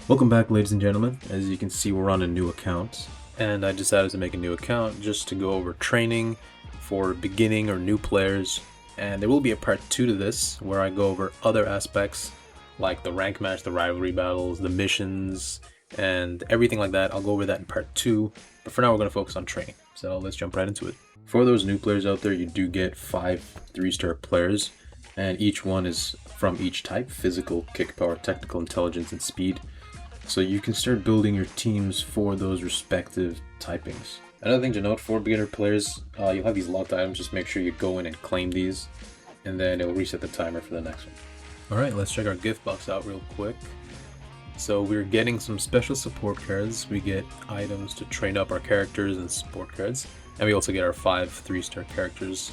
Welcome back, ladies and gentlemen. As you can see, we're on a new account, and I decided to make a new account just to go over training for beginning or new players. And there will be a part 2 to this where I go over other aspects like the rank match, the rivalry battles, the missions, and everything like that. I'll go over that in part 2, but for now we're going to focus on training. So let's jump right into it. For those new players out there, you do get 5 3-star players, and each one is from each type: physical, kick power, technical, intelligence, and speed. So you can start building your teams for those respective typings. Another thing to note for beginner players, you'll have these locked items. Just make sure you go in and claim these, and then it'll reset the timer for the next one. Alright, let's check our gift box out real quick. So we're getting some special support cards. We get items to train up our characters and support cards. And we also get our 5 3-star characters.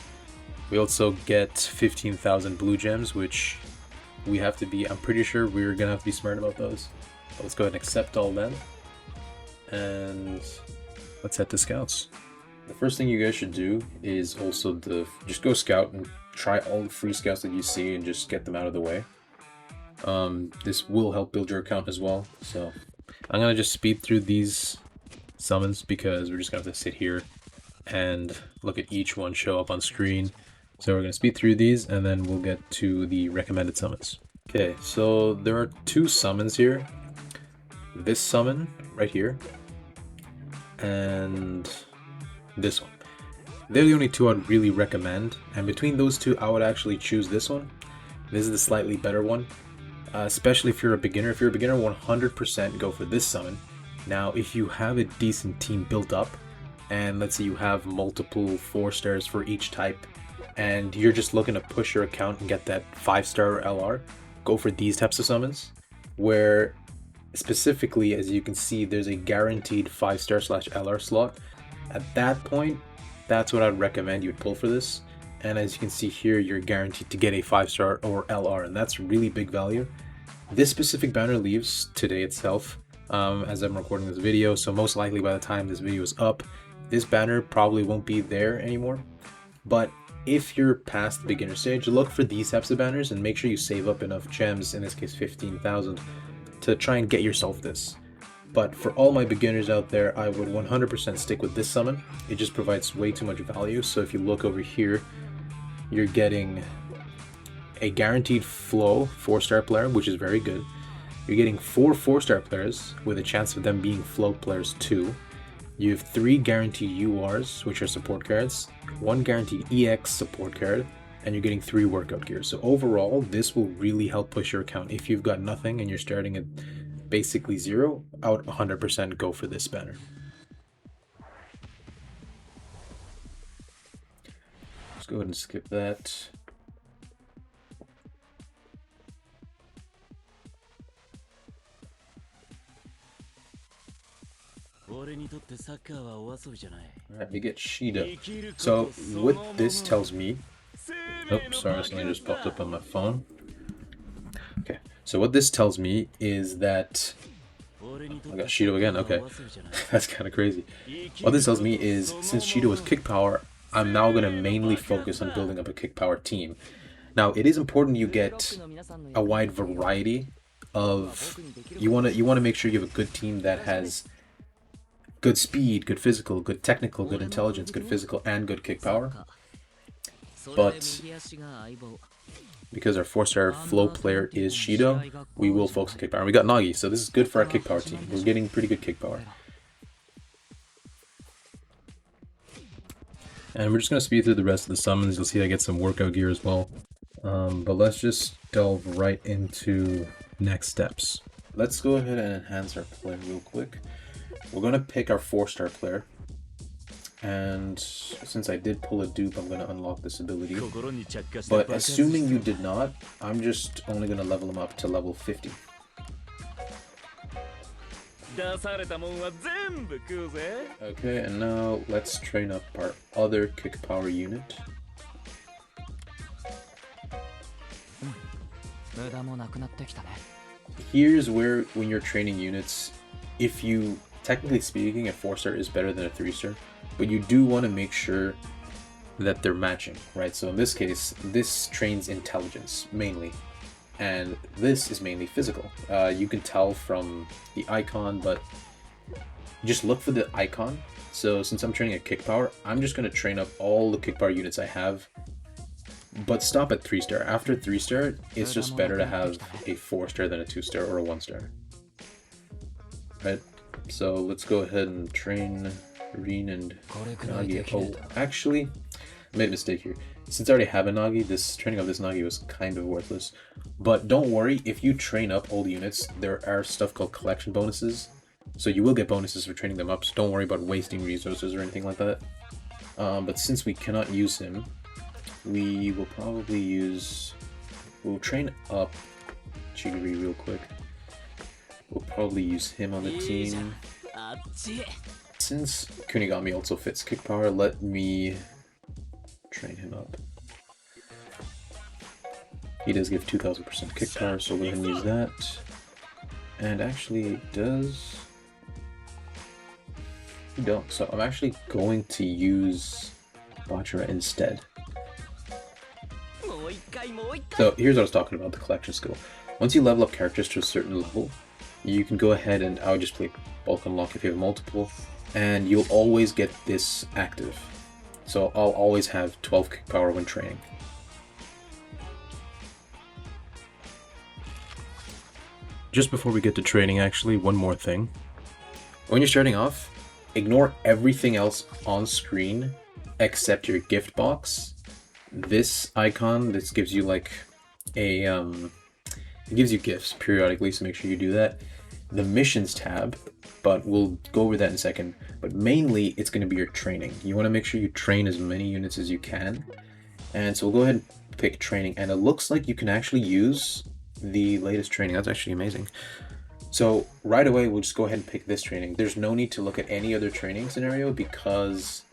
We also get 15,000 blue gems, which we have to be, I'm pretty sure we're gonna have to be smart about those. But let's go ahead and accept all them. And let's head to scouts. The first thing you guys should do is also just go scout and try all the free scouts that you see and just get them out of the way. This will help build your account as well. So I'm gonna just speed through these summons because we're just gonna have to sit here and look at each one show up on screen. So we're gonna speed through these and then we'll get to the recommended summons. Okay, so there are 2 summons here. This summon right here and this one. They're the only 2 I'd really recommend, and between those 2 I would actually choose this one. This is the slightly better one, especially if you're a beginner. If you're a beginner, 100% go for this summon. Now if you have a decent team built up, and let's say you have multiple 4 stars for each type, and you're just looking to push your account and get that 5-star LR, go for these types of summons, where specifically, as you can see, there's a guaranteed 5-star / LR slot. At that point, that's what I'd recommend you would pull for this. And as you can see here, you're guaranteed to get a 5-star or LR, and that's really big value. This specific banner leaves today itself, as I'm recording this video, so most likely by the time this video is up, this banner probably won't be there anymore. But if you're past the beginner stage, look for these types of banners and make sure you save up enough gems, in this case 15,000, to try and get yourself this. But for all my beginners out there, I would 100% stick with this summon. It just provides way too much value. So if you look over here, you're getting a guaranteed flow 4-star player, which is very good. You're getting 4 4-star players with a chance of them being flow players too. You have 3 guaranteed URs, which are support cards, 1 guaranteed EX support card, and you're getting 3 workout gears. So overall, this will really help push your account. If you've got nothing and you're starting at basically 0, I would 100% go for this banner. Let's go ahead and skip that. Alright, we get Shida. So what this tells me, oops, sorry, something just popped up on my phone. Okay, so what this tells me is that I got Shido again. Okay, that's kind of crazy. What this tells me is, since Shido was kick power, I'm now going to mainly focus on building up a kick power team. Now it is important you get a wide variety of, you want to make sure you have a good team that has good speed, good physical, good technical, good intelligence, good physical, and good kick power. But because our 4-star flow player is Shido, we will focus on kick power. We got Nagi, so this is good for our kick power team. We're getting pretty good kick power. And we're just going to speed through the rest of the summons. You'll see I get some workout gear as well. But let's just delve right into next steps. Let's go ahead and enhance our player real quick. We're going to pick our 4-star player. And since I did pull a dupe, I'm going to unlock this ability. But assuming you did not, I'm just only going to level him up to level 50. Okay, and now let's train up our other kick power unit. Here's where, when you're training units, if you, technically speaking, a 4-star is better than a 3-star, but you do want to make sure that they're matching, right? So in this case, this trains intelligence mainly. and this is mainly physical. You can tell from the icon, but just look for the icon. So since I'm training at kick power, I'm just going to train up all the kick power units I have, but stop at 3-star. After 3-star, it's just better to have a 4-star than a 2-star or a 1-star. Right? So let's go ahead and train Rin and Nagi. Oh, actually, I made a mistake here. Since I already have a Nagi, this training of this Nagi was kind of worthless. But don't worry, if you train up all the units, there are stuff called collection bonuses. So you will get bonuses for training them up, so don't worry about wasting resources or anything like that. But since we cannot use him, we will probably use... We'll train up Chigiri real quick. We'll probably use him on the team. Since Kunigami also fits kick power, let me train him up. He does give 2000% kick power, so we'll go ahead and use that. And actually does... We don't, so I'm actually going to use Bachira instead. So here's what I was talking about, the collection skill. Once you level up characters to a certain level, you can go ahead and I would just play bulk unlock if you have multiple, and you'll always get this active. So I'll always have 12 kick power when training. Just before we get to training, actually, one more thing. When you're starting off, ignore everything else on screen except your gift box. This icon, this gives you like a, it gives you gifts periodically, so make sure you do that. The missions tab, but we'll go over that in a second. But mainly, it's going to be your training. You want to make sure you train as many units as you can. And so we'll go ahead and pick training. And it looks like you can actually use the latest training. That's actually amazing. So right away, we'll just go ahead and pick this training. There's no need to look at any other training scenario because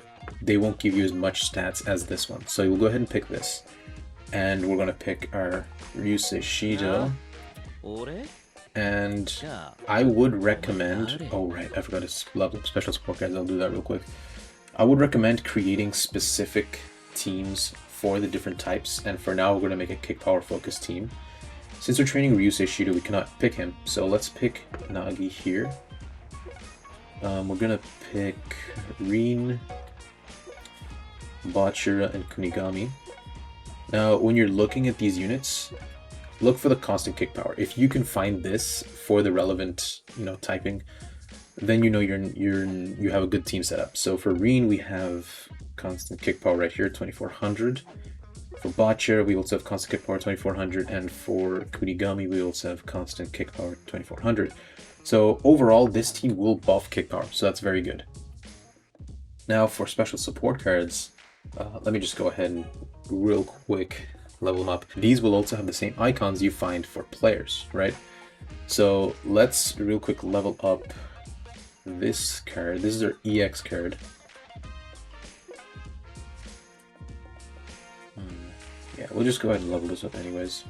they won't give you as much stats as this one. So we'll go ahead and pick this. And we're going to pick our Ryusei Shido. And I would recommend, oh right, I forgot to level up special support guys, I'll do that real quick. I would recommend creating specific teams for the different types, and for now we're going to make a kick power focused team. Since we're training Ryusei Shido, we cannot pick him, so let's pick Nagi here. We're going to pick Rin, Bachira, and Kunigami. Now, when you're looking at these units, look for the constant kick power. If you can find this for the relevant, typing, then you have a good team set up. So for Rin, we have constant kick power right here, 2400. For Bachira, we also have constant kick power 2400, and for Kunigami, we also have constant kick power 2400. So overall, this team will buff kick power, so that's very good. Now for special support cards, let me just go ahead and real quick level them up. These will also have the same icons you find for players, right? So let's real quick level up this card. This is our EX card. Yeah, we'll just go ahead and level this up anyways,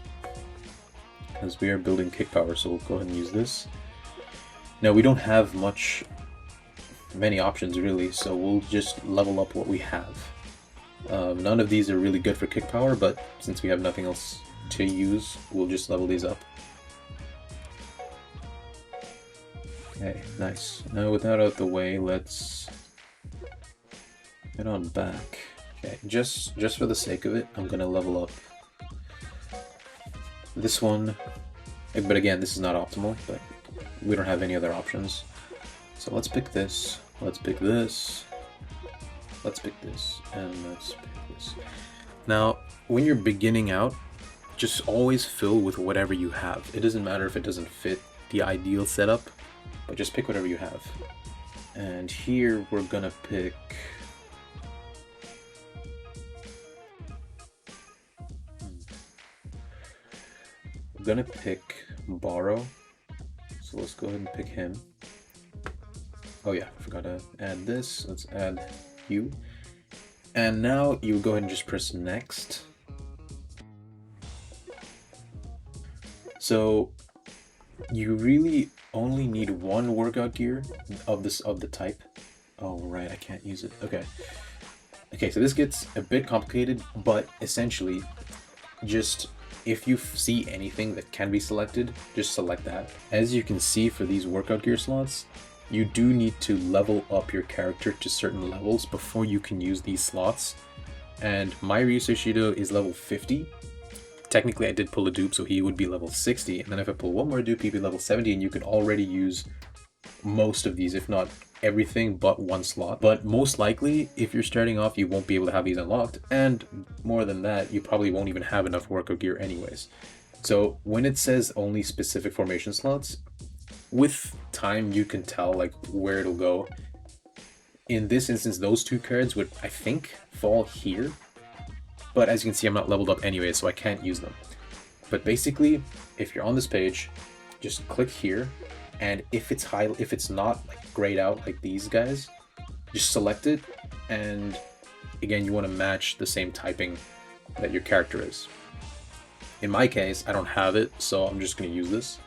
because we are building kick power, so we'll go ahead and use this. Now we don't have many options really, so we'll just level up what we have. None of these are really good for kick power, but since we have nothing else to use, we'll just level these up. Okay, nice. Now with that out of the way, let's head on back. Okay, just for the sake of it, I'm gonna level up this one. But again, this is not optimal, but we don't have any other options. So let's pick this, let's pick this, let's pick this, and let's pick this. Now, when you're beginning out, just always fill with whatever you have. It doesn't matter if it doesn't fit the ideal setup, but just pick whatever you have. And here we're gonna pick... I'm gonna pick Borrow. So let's go ahead and pick him. Oh yeah, I forgot to add this. Let's add you. And now you go ahead and just press next. So you really only need one workout gear of the type. Oh right, I can't use it. Okay. Okay, so this gets a bit complicated, but essentially just if you see anything that can be selected, just select that. As you can see for these workout gear slots, you do need to level up your character to certain levels before you can use these slots. And my Ryusei Shido is level 50. Technically I did pull a dupe, so he would be level 60, and then if I pull one more dupe, he'd be level 70, and you could already use most of these, if not everything but one slot. But most likely, if you're starting off, you won't be able to have these unlocked, and more than that, you probably won't even have enough workout gear anyways. So when it says only specific formation slots, with time you can tell like where it'll go. In this instance, those two cards would, I think, fall here. But as you can see, I'm not leveled up anyway, so I can't use them. But basically, if you're on this page, just click here, and if it's not like grayed out like these guys, just select it, and again, you want to match the same typing that your character is. In my case, I don't have it, so I'm just going to use this.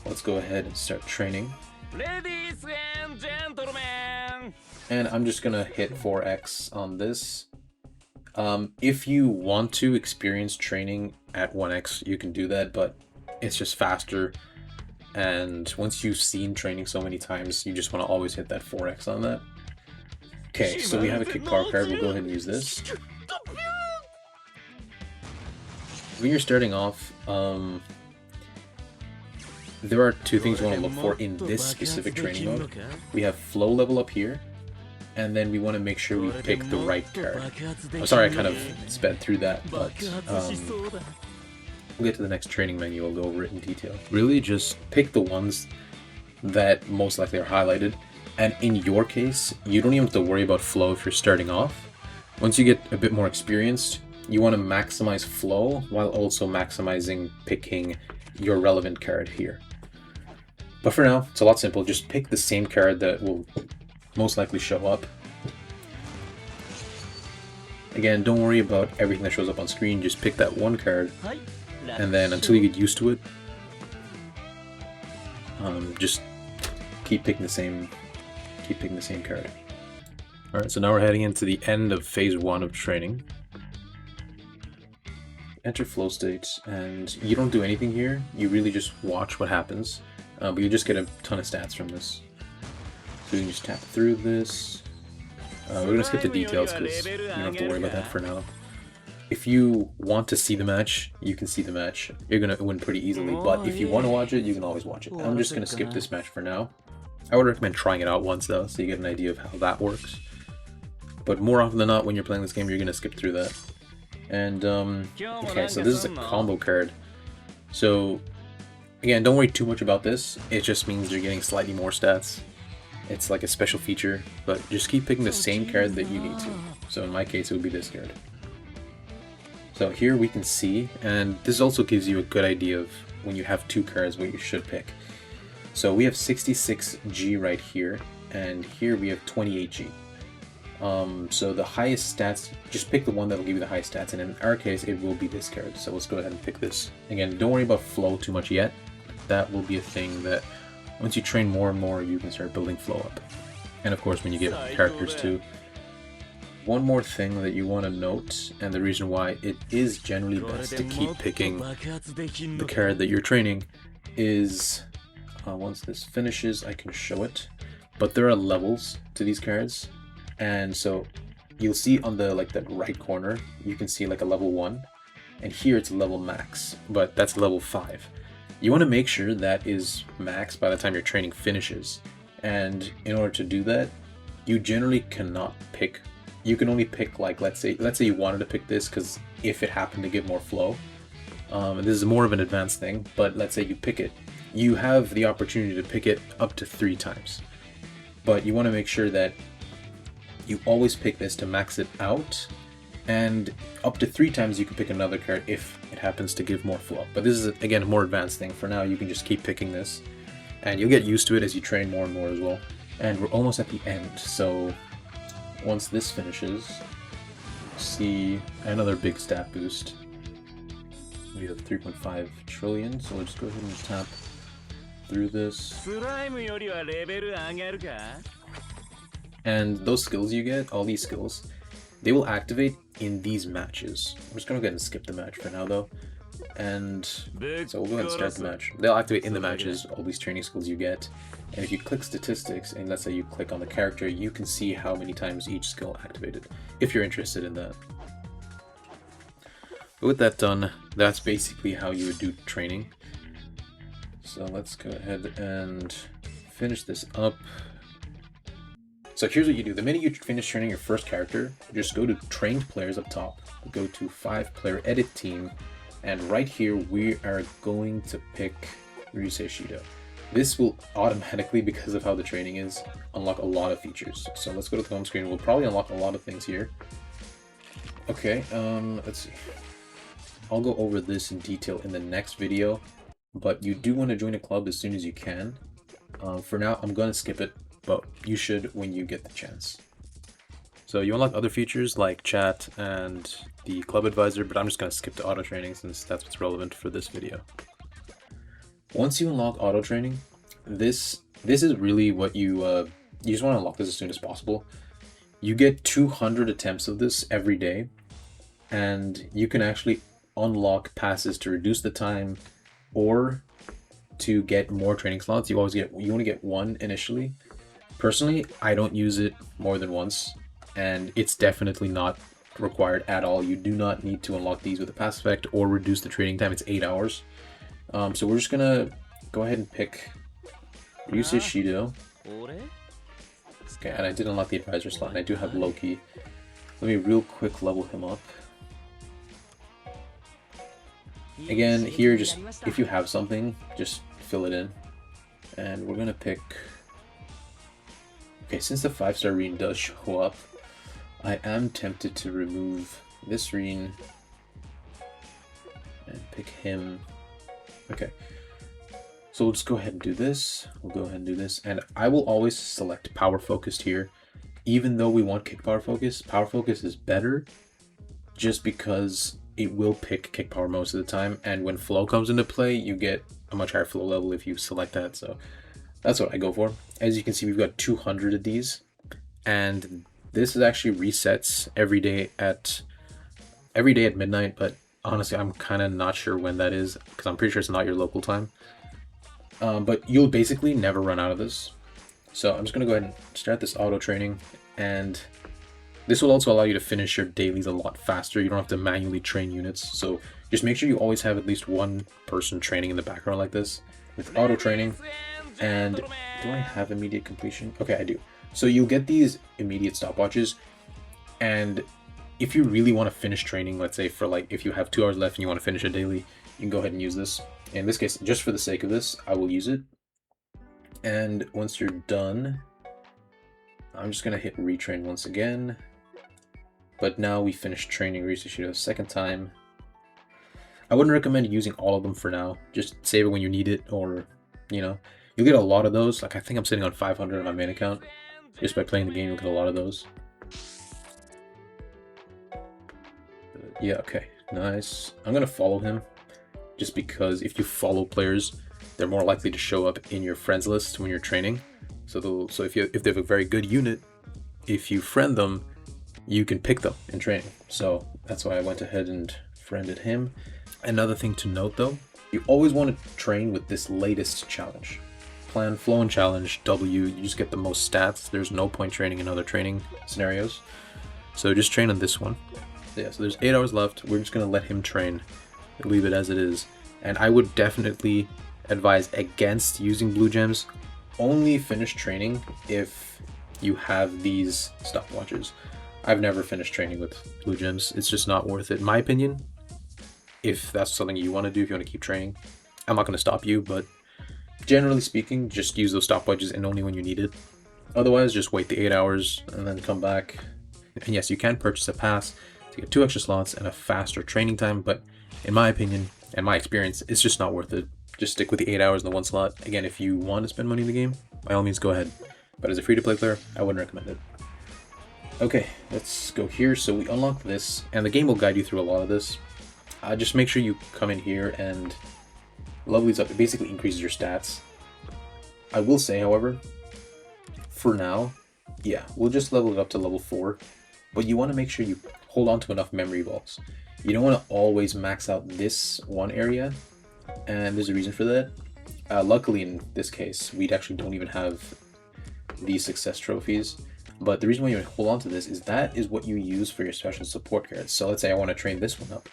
Let's go ahead and start training. Ladies and gentlemen! And I'm just going to hit 4x on this. If you want to experience training at 1x, you can do that, but it's just faster. And once you've seen training so many times, you just want to always hit that 4x on that. Okay, so we have a kick power card. We'll go ahead and use this. When you're starting off, there are two things you want to look for in this specific training mode. We have flow level up here, and then we want to make sure we pick the right card. I'm sorry I kind of sped through that, but we'll get to the next training menu, I'll go over it in detail. Really just pick the ones that most likely are highlighted, and in your case, you don't even have to worry about flow if you're starting off. Once you get a bit more experienced, you want to maximize flow while also maximizing picking your relevant card here. But for now, it's a lot simple. Just pick the same card that will most likely show up. Again, don't worry about everything that shows up on screen, just pick that one card, and then until you get used to it, just keep picking the same card. Alright, so now we're heading into the end of phase 1 of training. Enter flow state, and you don't do anything here, you really just watch what happens, but you just get a ton of stats from this. So you can just tap through this. We're going to skip the details because you don't have to worry about that for now. If you want to see the match, you can see the match. You're going to win pretty easily, but if you want to watch it, you can always watch it. I'm just going to skip this match for now. I would recommend trying it out once though, so you get an idea of how that works. But more often than not, when you're playing this game, you're going to skip through that. And, okay, so this is a combo card. So, again, don't worry too much about this. It just means you're getting slightly more stats. It's like a special feature, but just keep picking the same card that you need to. So in my case, it would be this card. So here we can see, and this also gives you a good idea of when you have two cards, what you should pick. So we have 66G right here, and here we have 28G. So the highest stats, just pick the one that will give you the highest stats, and in our case, it will be this card. So let's go ahead and pick this. Again, don't worry about flow too much yet. That will be a thing that once you train more and more, you can start building flow up. And of course, when you get characters too. One more thing that you want to note, and the reason why it is generally best to keep picking the card that you're training, is once this finishes, I can show it. But there are levels to these cards, and so you'll see on the that right corner, you can see like a level 1, and here it's level max, but that's level 5. You want to make sure that is max by the time your training finishes, and in order to do that, you generally cannot pick. You can only pick like let's say you wanted to pick this because if it happened to give more flow. This is more of an advanced thing, but let's say you pick it, you have the opportunity to pick it up to 3 times. But you want to make sure that you always pick this to max it out, and up to 3 times you can pick another card if it happens to give more flow. But this is, again, a more advanced thing. For now, you can just keep picking this, and you'll get used to it as you train more and more as well. And we're almost at the end, so once this finishes, see another big stat boost. We have 3.5 trillion, so we'll just go ahead and tap through this. And those skills you get, all these skills, they will activate in these matches. I'm just gonna go ahead and skip the match for now though. And so we'll go ahead and start the match. They'll activate in the matches all these training skills you get. And if you click statistics, and let's say you click on the character, you can see how many times each skill activated, if you're interested in that. But with that done, that's basically how you would do training. So let's go ahead and finish this up. So here's what you do. The minute you finish training your first character, just go to trained players up top. Go to 5-player edit team. And right here, we are going to pick Ryusei Shido. This will automatically, because of how the training is, unlock a lot of features. So let's go to the home screen. We'll probably unlock a lot of things here. Okay, let's see. I'll go over this in detail in the next video, but you do want to join a club as soon as you can. For now, I'm going to skip it, but you should when you get the chance. So you unlock other features like chat and the club advisor, but I'm just going to skip to auto training since that's what's relevant for this video. Once you unlock auto training, this is really what you just want to unlock this as soon as possible. You get 200 attempts of this every day, and you can actually unlock passes to reduce the time or to get more training slots. You only get one initially. Personally, I don't use it more than once, and it's definitely not required at all. You do not need to unlock these with a pass effect or reduce the training time. It's 8 hours. So we're just gonna go ahead and pick Ryusei Shido. Okay, and I did unlock the advisor slot, and I do have Loki. Let me real quick level him up. Again, here, just if you have something, just fill it in. And we're gonna pick... Okay, since the 5-star Reen does show up, I am tempted to remove this Reen and pick him. Okay, so we'll just go ahead and do this. We'll go ahead and do this, and I will always select Power Focused here. Even though we want Kick Power Focus is better just because it will pick Kick Power most of the time, and when Flow comes into play, you get a much higher flow level if you select that, so that's what I go for. As you can see, we've got 200 of these, and this is actually resets every day at midnight, but honestly, I'm kind of not sure when that is, because I'm pretty sure it's not your local time. But you'll basically never run out of this. So I'm just going to go ahead and start this auto training, and this will also allow you to finish your dailies a lot faster. You don't have to manually train units, so just make sure you always have at least one person training in the background like this with auto training. And do I have immediate completion? Okay, I do. So you'll get these immediate stopwatches, and if you really want to finish training, let's say for like if you have 2 hours left and you want to finish a daily, you can go ahead and use this. In this case, just for the sake of this, I will use it. And once you're done, I'm just going to hit retrain once again. But now we finished training Ryusei Shido a second time. I wouldn't recommend using all of them for now. Just save it when you need it, or, you know, you'll get a lot of those. Like, I think I'm sitting on 500 on my main account. Just by playing the game, you'll get a lot of those. Yeah, okay, nice. I'm going to follow him, just because if you follow players, they're more likely to show up in your friends list when you're training. So if they have a very good unit, if you friend them, you can pick them in training. So that's why I went ahead and friended him. Another thing to note though, you always want to train with this latest challenge. Plan, Flow, and Challenge W, you just get the most stats. There's no point training in other training scenarios. So just train on this one. Yeah, so there's 8 hours left. We're just going to let him train, leave it as it is. And I would definitely advise against using blue gems. Only finish training if you have these stopwatches. I've never finished training with blue gems. It's just not worth it, in my opinion. If that's something you want to do, if you want to keep training, I'm not going to stop you, but generally speaking, just use those stopwatches and only when you need it. Otherwise, just wait the 8 hours and then come back. And yes, you can purchase a pass to get 2 extra slots and a faster training time, but in my opinion and my experience, it's just not worth it. Just stick with the 8 hours in the one slot. Again, if you want to spend money in the game, by all means go ahead. But as a free-to-play player, I wouldn't recommend it. Okay, let's go here. So we unlock this, and the game will guide you through a lot of this. Just make sure you come in here and level these up. It basically increases your stats. I will say, however, for now, yeah, we'll just level it up to level 4. But you want to make sure you hold on to enough memory balls. You don't want to always max out this one area, and there's a reason for that. Luckily, in this case, we actually don't even have these success trophies. But the reason why you hold on to this is that is what you use for your special support cards. So let's say I want to train this one up.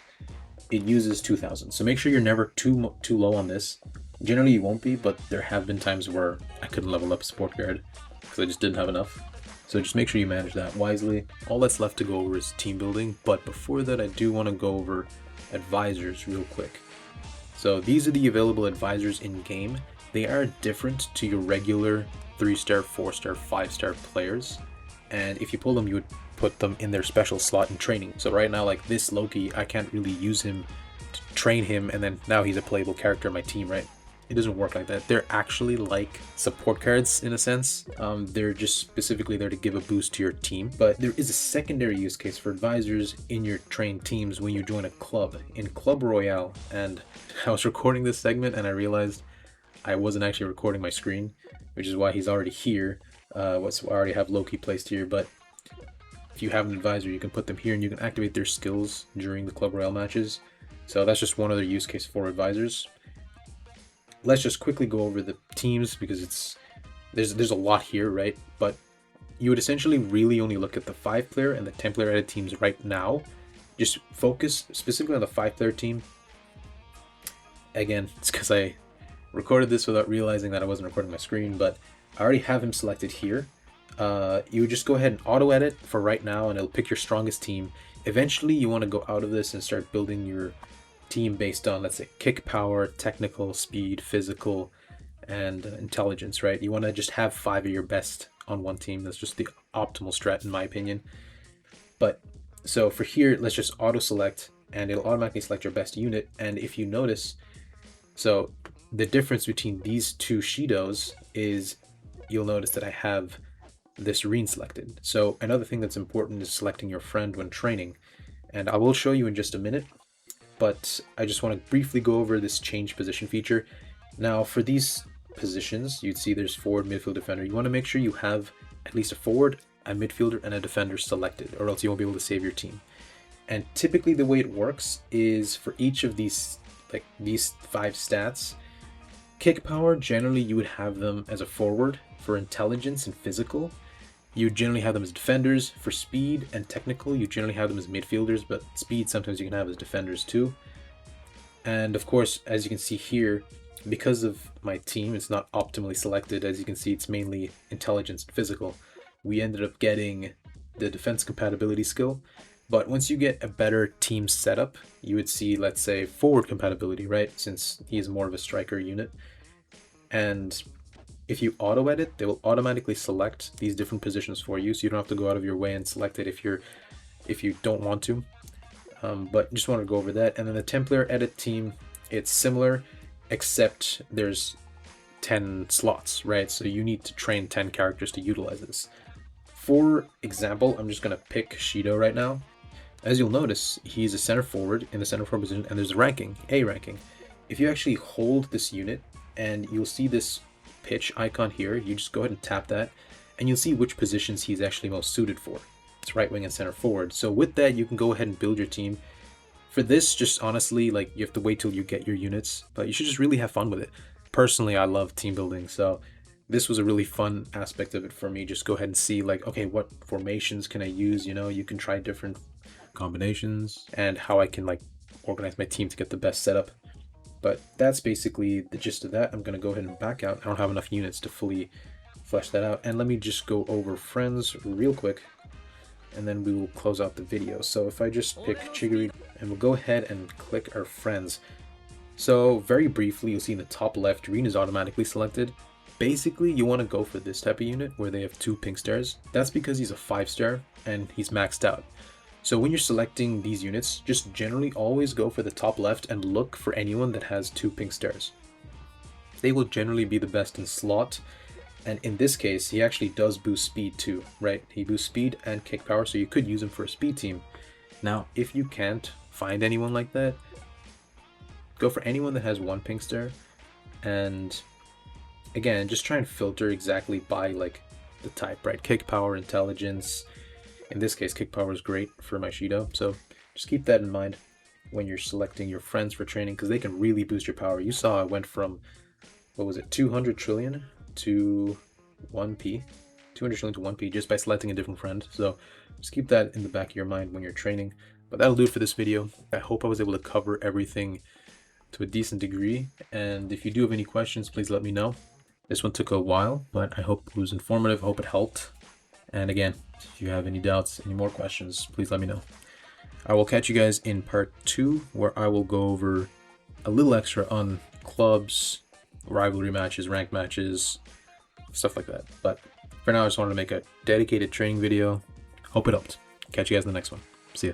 It uses 2,000. So make sure you're never too low on this. Generally, you won't be, but there have been times where I couldn't level up a support card because I just didn't have enough. So just make sure you manage that wisely. All that's left to go over is team building. But before that, I do want to go over advisors real quick. So these are the available advisors in game. They are different to your regular 3-star, 4-star, 5-star players. And if you pull them, you would put them in their special slot in training. So right now, like this Loki, I can't really use him to train him and then now he's a playable character in my team, right? It doesn't work like that. They're actually like support cards in a sense. They're just specifically there to give a boost to your team. But there is a secondary use case for advisors in your trained teams when you join a club in Club Royale. And I was recording this segment and I realized I wasn't actually recording my screen, which is why he's already here. I already have Loki placed here, but if you have an advisor, you can put them here and you can activate their skills during the Club Royale matches. So that's just one other use case for advisors. Let's just quickly go over the teams because there's a lot here, right? But you would essentially really only look at the 5-player and the 10-player edit teams right now. Just focus specifically on the 5-player team. Again, it's because I recorded this without realizing that I wasn't recording my screen, but I already have him selected here. You would just go ahead and auto edit for right now and it'll pick your strongest team. Eventually you want to go out of this and start building your team based on, let's say, kick power, technical, speed, physical, and intelligence, right? You want to just have 5 of your best on one team. That's just the optimal strat in my opinion. But so for here, let's just auto select and it'll automatically select your best unit. And if you notice, so the difference between these two Shidos is you'll notice that I have this Reen selected. So another thing that's important is selecting your friend when training. And I will show you in just a minute, but I just want to briefly go over this change position feature. Now for these positions, you'd see there's forward, midfield, defender. You want to make sure you have at least a forward, a midfielder, and a defender selected, or else you won't be able to save your team. And typically the way it works is for each of these, like these 5 stats, kick power, generally you would have them as a forward. For intelligence and physical, you generally have them as defenders. For speed and technical, you generally have them as midfielders, but speed sometimes you can have as defenders too. And of course, as you can see here, because of my team, it's not optimally selected. As you can see, it's mainly intelligence and physical. We ended up getting the defense compatibility skill. But once you get a better team setup, you would see, let's say, forward compatibility, right? Since he is more of a striker unit. And if you auto edit, they will automatically select these different positions for you, so you don't have to go out of your way and select it if you don't want to. But just want to go over that. And then the 10-player edit team, it's similar, except there's 10 slots, right? So you need to train 10 characters to utilize this. For example, I'm just gonna pick Shido right now. As you'll notice, he's a center forward in the center forward position, and there's a ranking, A ranking. If you actually hold this unit, and you'll see this pitch icon here, you just go ahead and tap that, and you'll see which positions he's actually most suited for. It's right wing and center forward. So with that, you can go ahead and build your team. For this, just honestly, like, you have to wait till you get your units, but you should just really have fun with it. Personally, I love team building, so this was a really fun aspect of it for me. Just go ahead and see, like, okay, what formations can I use? You know, you can try different combinations and how I can, like, organize my team to get the best setup. But that's basically the gist of that. I'm going to go ahead and back out. I don't have enough units to fully flesh that out. And let me just go over friends real quick, and then we will close out the video. So if I just pick Chigiri, and we'll go ahead and click our friends. So very briefly, you'll see in the top left, Reen is automatically selected. Basically, you want to go for this type of unit where they have 2 pink stars. That's because he's a 5-star and he's maxed out. So when you're selecting these units, just generally always go for the top left and look for anyone that has 2 pink stars. They will generally be the best in slot. And in this case, he actually does boost speed too, right? He boosts speed and kick power, so you could use him for a speed team. Now, if you can't find anyone like that, go for anyone that has 1 pink star. And again, just try and filter exactly by, like, the type, right? Kick power, intelligence. In this case, kick power is great for my Shido, so just keep that in mind. when you're selecting your friends for training, because they can really boost your power. You saw I went from, what was it, 200 trillion to 1p, 200 trillion to 1p just by selecting a different friend. So just keep that in the back of your mind when you're training. But that'll do it for this video. I hope I was able to cover everything to a decent degree, and if you do have any questions, please let me know. This one took a while, but I hope it was informative. I hope it helped. And again, if you have any doubts, any more questions, please let me know. I will catch you guys in part 2, where I will go over a little extra on clubs, rivalry matches, ranked matches, stuff like that. But for now, I just wanted to make a dedicated training video. Hope it helped. Catch you guys in the next one. See ya.